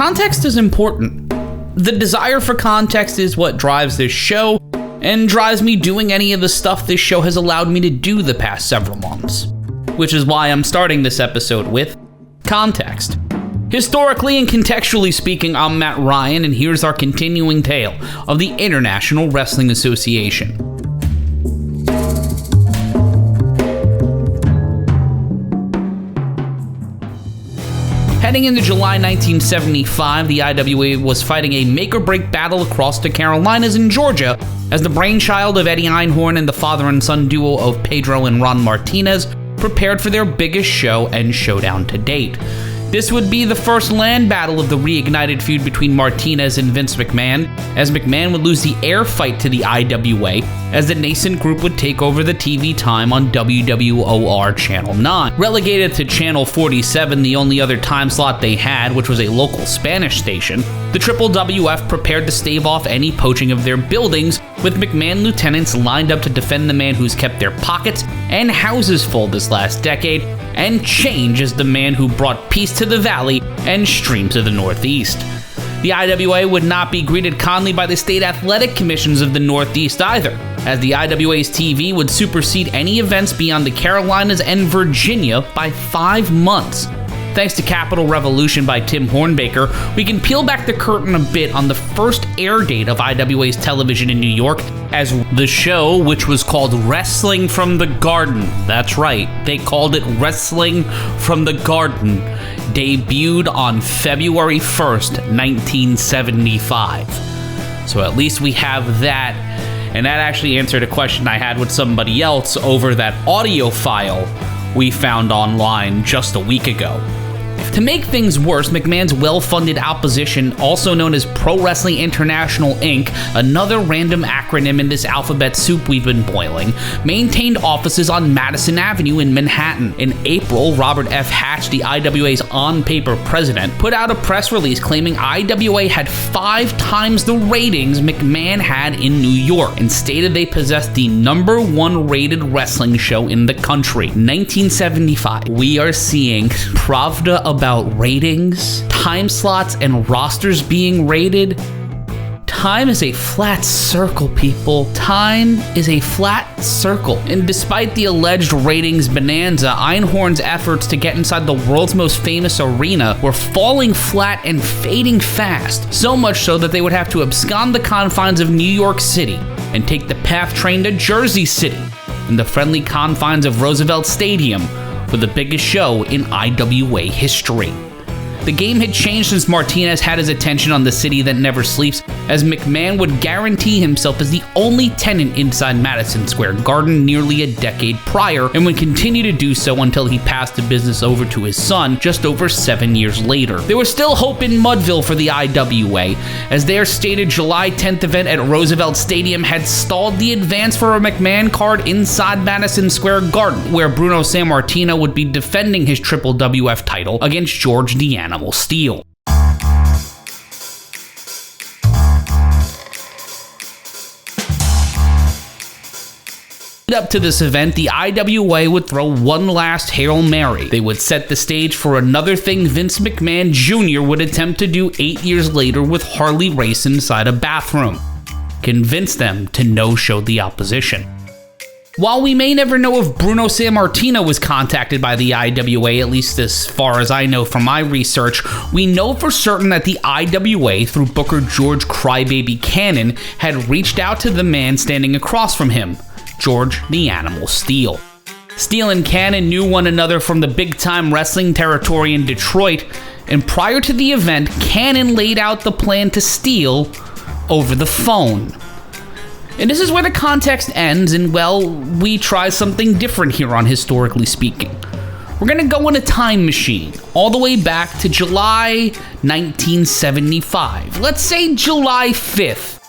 Context is important. The desire for context is what drives this show and drives me doing any of the stuff this show has allowed me to do the past several months. Which is why I'm starting this episode with context. Historically and contextually speaking, I'm Matt Ryan, and here's our continuing tale of the International Wrestling Association. Heading into July 1975, the IWA was fighting a make-or-break battle across the Carolinas and Georgia as the brainchild of Eddie Einhorn and the father and son duo of Pedro and Ron Martinez prepared for their biggest show and showdown to date. This would be the first land battle of the reignited feud between Martinez and Vince McMahon, as McMahon would lose the air fight to the IWA, as the nascent group would take over the TV time on WWOR Channel 9. Relegated to Channel 47, the only other time slot they had, which was a local Spanish station, the WWF prepared to stave off any poaching of their buildings, with McMahon lieutenants lined up to defend the man who's kept their pockets and houses full this last decade, and change as the man who brought peace to the valley and streams of the Northeast. The IWA would not be greeted kindly by the state athletic commissions of the Northeast either, as the IWA's TV would supersede any events beyond the Carolinas and Virginia by 5 months. Thanks to Capital Revolution by Tim Hornbaker, we can peel back the curtain a bit on the first air date of IWA's television in New York, as the show, which was called Wrestling from the Garden, that's right, they called it Wrestling from the Garden, debuted on February 1st, 1975. So at least we have that, and that actually answered a question I had with somebody else over that audio file we found online just a week ago. To make things worse, McMahon's well-funded opposition, also known as Pro Wrestling International Inc., another random acronym in this alphabet soup we've been boiling, maintained offices on Madison Avenue in Manhattan. In April, Robert F. Hatch, the IWA's on-paper president, put out a press release claiming IWA had 5 times the ratings McMahon had in New York, and stated they possessed the #1 rated wrestling show in the country. 1975, we are seeing Pravda about ratings, time slots, and rosters being rated. Time is a flat circle, people. Time is a flat circle. And despite the alleged ratings bonanza, Einhorn's efforts to get inside the world's most famous arena were falling flat and fading fast. So much so that they would have to abscond the confines of New York City and take the PATH train to Jersey City in the friendly confines of Roosevelt Stadium for the biggest show in IWA history. The game had changed since Martinez had his attention on the city that never sleeps, as McMahon would guarantee himself as the only tenant inside Madison Square Garden nearly a decade prior, and would continue to do so until he passed the business over to his son just over 7 years later. There was still hope in Mudville for the IWA, as their stated July 10th event at Roosevelt Stadium had stalled the advance for a McMahon card inside Madison Square Garden, where Bruno Sammartino would be defending his WWF title against George the Animal Steele. Up to this event, the IWA would throw one last Hail Mary. They would set the stage for another thing Vince McMahon Jr. would attempt to do 8 years later with Harley Race inside a bathroom. Convince them to no-show the opposition. While we may never know if Bruno Sammartino was contacted by the IWA, at least as far as I know from my research, we know for certain that the IWA, through Booker George Crybaby Cannon, had reached out to the man standing across from him, George the Animal Steele. Steele and Cannon knew one another from the big-time wrestling territory in Detroit, and prior to the event, Cannon laid out the plan to Steele over the phone. And this is where the context ends, and well, we try something different here on Historically Speaking. We're gonna go in a time machine, all the way back to July 1975. Let's say July 5th,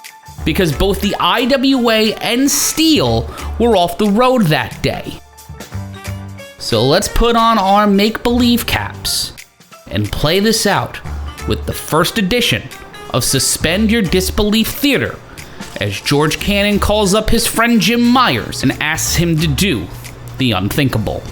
because both the IWA and Steele were off the road that day. So let's put on our make-believe caps and play this out with the first edition of Suspend Your Disbelief Theater, as George Cannon calls up his friend Jim Myers and asks him to do the unthinkable.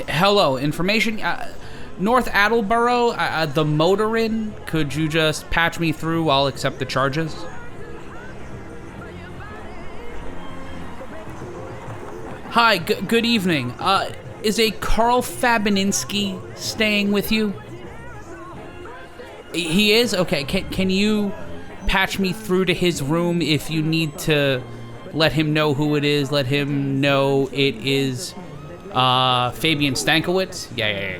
Hello, information. North Attleboro, the motor inn. Could you just patch me through? I'll accept the charges. Hi, good evening. Is a Carl Fabininski staying with you? He is? Okay, can you patch me through to his room if you need to let him know who it is? Let him know it is Fabian Stankiewicz? Yeah.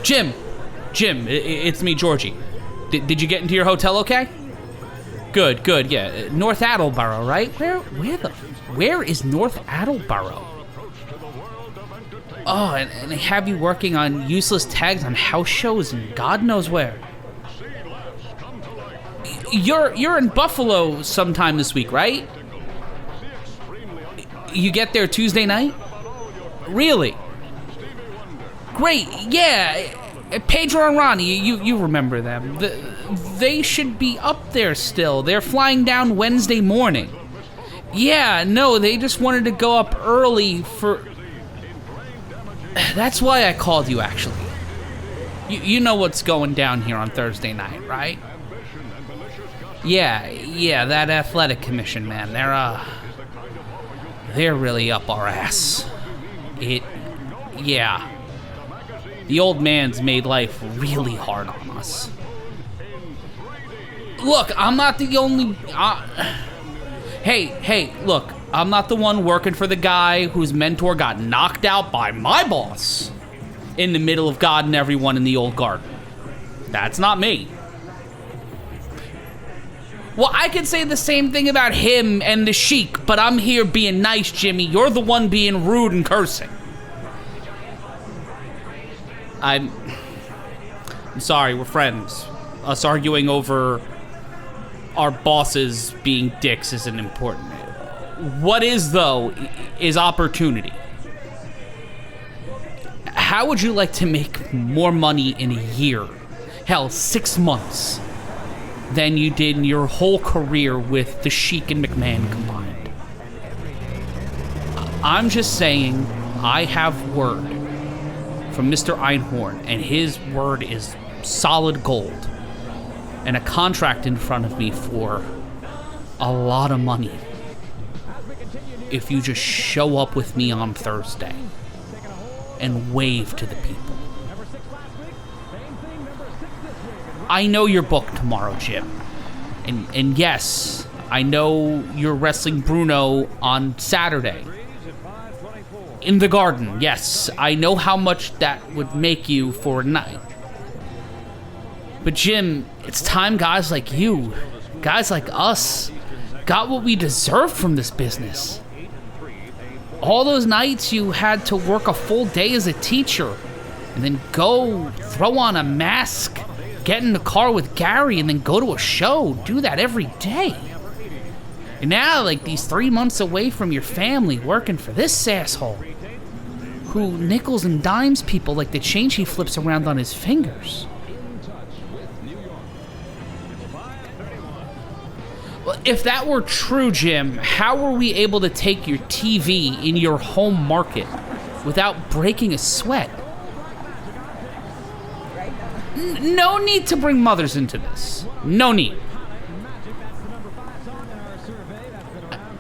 Jim, it's me, Georgie. Did you get into your hotel okay? Good, yeah. North Attleboro, right? Where is North Attleboro? Oh, and they have you working on useless tags on house shows and God knows where. You're in Buffalo sometime this week, right? You get there Tuesday night? Really? Great, yeah. Pedro and Ronnie, you remember them. They should be up there still. They're flying down Wednesday morning. Yeah, no, they just wanted to go up early for... That's why I called you, actually. You know what's going down here on Thursday night, right? Yeah, that athletic commission, man. They're really up our ass. Yeah. The old man's made life really hard on us. Look, I'm not the only... Hey, look, I'm not the one working for the guy whose mentor got knocked out by my boss in the middle of God and everyone in the old garden. That's not me. Well, I could say the same thing about him and the Sheik, but I'm here being nice, Jimmy. You're the one being rude and cursing. I'm sorry, we're friends. Us arguing over our bosses being dicks isn't important. What is, though, is opportunity. How would you like to make more money in a year, hell, 6 months, than you did in your whole career with the Sheik and McMahon combined? I'm just saying, I have word from Mr. Einhorn, and his word is solid gold, and a contract in front of me for a lot of money if you just show up with me on Thursday and wave to the people. I know you're booked tomorrow, Jim, and yes, I know you're wrestling Bruno on Saturday in the Garden. Yes, I know how much that would make you for a night. But Jim, it's time guys like you, guys like us, got what we deserve from this business. All those nights you had to work a full day as a teacher, and then go throw on a mask, get in the car with Gary, and then go to a show, do that every day. And now, like, these 3 months away from your family working for this asshole, who nickels and dimes people like the change he flips around on his fingers. Well, if that were true, Jim, how were we able to take your TV in your home market without breaking a sweat? No need to bring mothers into this. No need.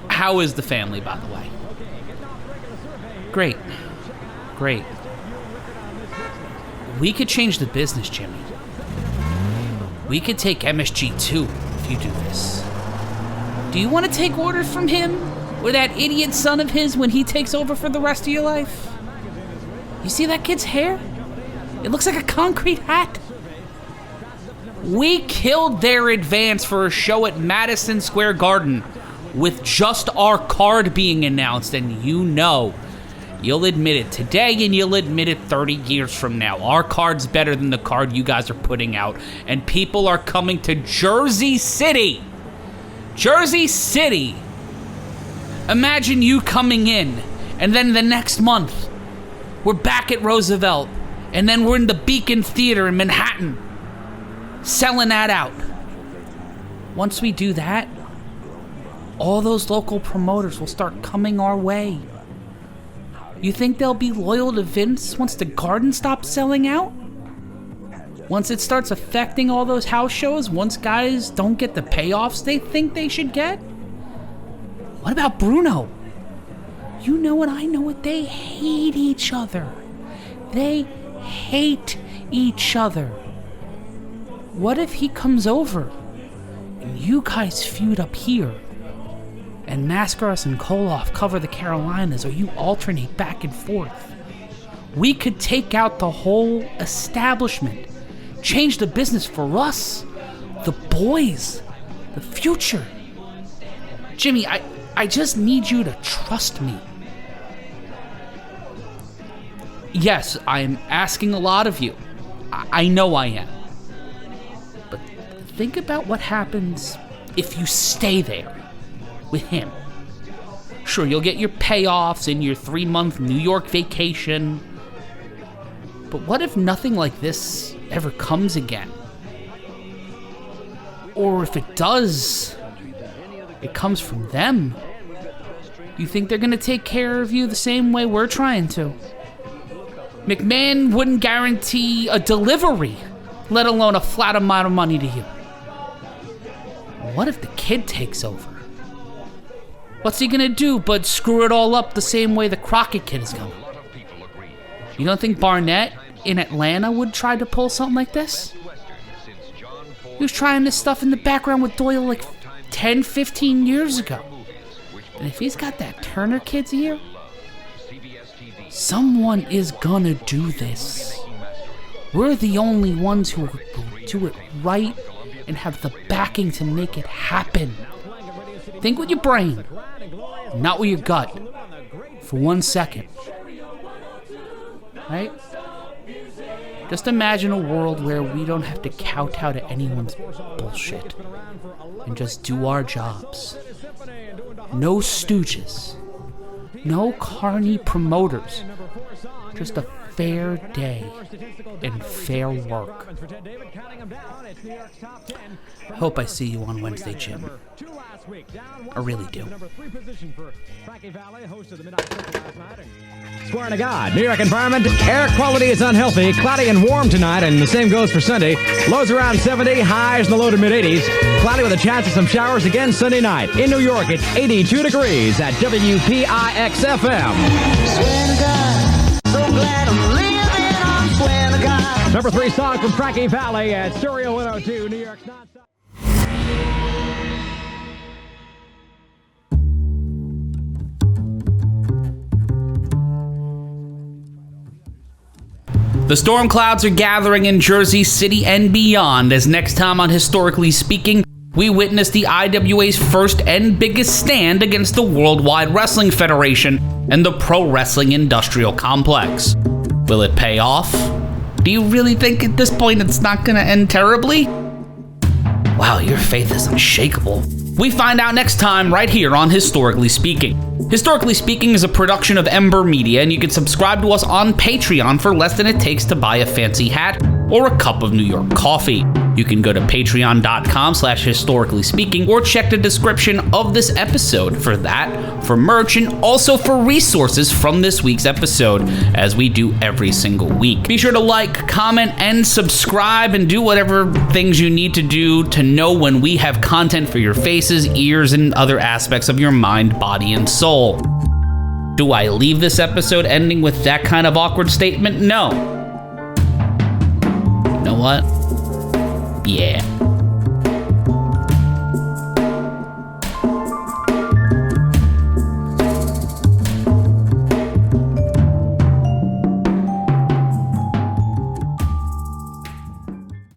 How is the family, by the way? Great. We could change the business, Jimmy. We could take MSG too if you do this. Do you want to take orders from him or that idiot son of his when he takes over for the rest of your life? You see that kid's hair? It looks like a concrete hat. We killed their advance for a show at Madison Square Garden with just our card being announced, and you know, you'll admit it today and you'll admit it 30 years from now. Our card's better than the card you guys are putting out, and people are coming to Jersey City. Jersey City. Imagine you coming in, and then the next month, we're back at Roosevelt, and then we're in the Beacon Theater in Manhattan, selling that out. Once we do that, all those local promoters will start coming our way. You think they'll be loyal to Vince once the Garden stops selling out? Once it starts affecting all those house shows, once guys don't get the payoffs they think they should get? What about Bruno? You know it, I know it, they hate each other. They hate each other. What if he comes over and you guys feud up here? And Mascaras and Koloff cover the Carolinas, or you alternate back and forth. We could take out the whole establishment, change the business for us, the boys, the future. Jimmy, I just need you to trust me. Yes, I'm asking a lot of you. I know I am. But think about what happens if you stay there with him. Sure, you'll get your payoffs and your 3-month New York vacation. But what if nothing like this ever comes again? Or if it does, it comes from them. You think they're gonna take care of you the same way we're trying to? McMahon wouldn't guarantee a delivery, let alone a flat amount of money to you. What if the kid takes over? What's he gonna do but screw it all up the same way the Crockett kid is gonna? You don't think Barnett in Atlanta would try to pull something like this? He was trying this stuff in the background with Doyle like 10, 15 years ago. And if he's got that Turner kid's ear, someone is gonna do this. We're the only ones who do it right and have the backing to make it happen. Think with your brain, not with your gut, for 1 second. Right? Just imagine a world where we don't have to kowtow to anyone's bullshit and just do our jobs. No stooges. No carny promoters. Just a fair day and fair work. I hope I see you on Wednesday, Jim. I really do. Swearing to God, New York environment, air quality is unhealthy, cloudy and warm tonight, and the same goes for Sunday. Lows around 70, highs in the low to mid-80s. Cloudy with a chance of some showers again Sunday night. In New York, it's 82 degrees at WPIX-FM. Swear to God, so glad I'm living on swear to God. Number 3 song from Frankie Valli at Stereo 102, New York's non-stop. The storm clouds are gathering in Jersey City and beyond as next time on Historically Speaking, we witness the IWA's first and biggest stand against the Worldwide Wrestling Federation and the pro wrestling industrial complex. Will it pay off? Do you really think at this point it's not gonna end terribly? Wow, your faith is unshakable. We find out next time right here on Historically Speaking. Historically Speaking is a production of Ember Media, and you can subscribe to us on Patreon for less than it takes to buy a fancy hat or a cup of New York coffee. You can go to patreon.com/historicallyspeaking or check the description of this episode for that, for merch, and also for resources from this week's episode, as we do every single week. Be sure to like, comment, and subscribe, and do whatever things you need to do to know when we have content for your faces, ears, and other aspects of your mind, body, and soul. Do I leave this episode ending with that kind of awkward statement? No. You know what? Yeah.